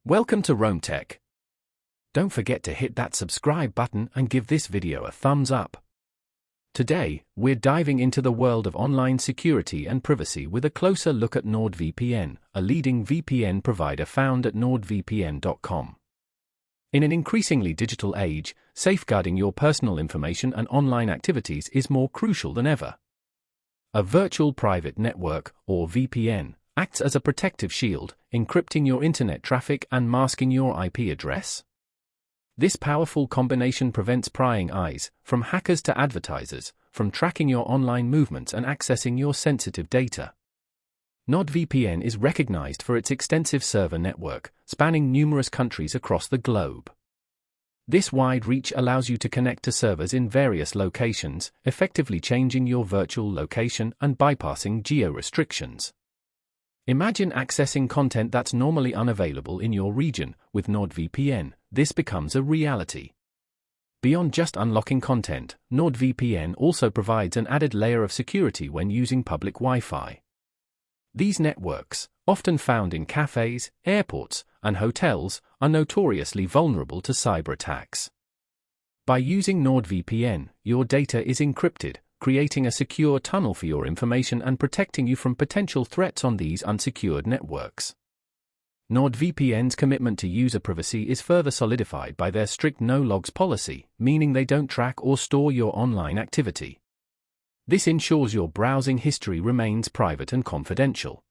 Welcome to Rome Tech. Don't forget to hit that subscribe button and give this video a thumbs up. Today, we're diving into the world of online security and privacy with a closer look at NordVPN, a leading VPN provider found at nordvpn.com. In an increasingly digital age, safeguarding your personal information and online activities is more crucial than ever. A virtual private network, or VPN, acts as a protective shield, encrypting your internet traffic and masking your IP address. This powerful combination prevents prying eyes, from hackers to advertisers, from tracking your online movements and accessing your sensitive data. NordVPN is recognized for its extensive server network, spanning numerous countries across the globe. This wide reach allows you to connect to servers in various locations, effectively changing your virtual location and bypassing geo-restrictions. Imagine accessing content that's normally unavailable in your region. With NordVPN, this becomes a reality. Beyond just unlocking content, NordVPN also provides an added layer of security when using public Wi-Fi. These networks, often found in cafes, airports, and hotels, are notoriously vulnerable to cyber attacks. By using NordVPN, your data is encrypted, creating a secure tunnel for your information and protecting you from potential threats on these unsecured networks. NordVPN's commitment to user privacy is further solidified by their strict no-logs policy, meaning they don't track or store your online activity. This ensures your browsing history remains private and confidential.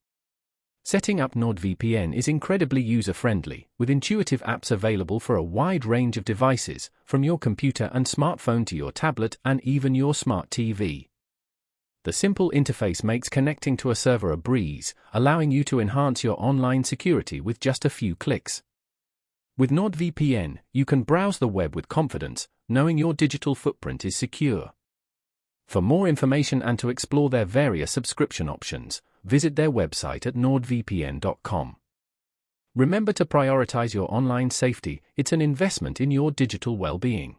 Setting up NordVPN is incredibly user-friendly, with intuitive apps available for a wide range of devices, from your computer and smartphone to your tablet and even your smart TV. The simple interface makes connecting to a server a breeze, allowing you to enhance your online security with just a few clicks. With NordVPN, you can browse the web with confidence, knowing your digital footprint is secure. For more information and to explore their various subscription options, visit their website at nordvpn.com. Remember to prioritize your online safety. It's an investment in your digital well-being.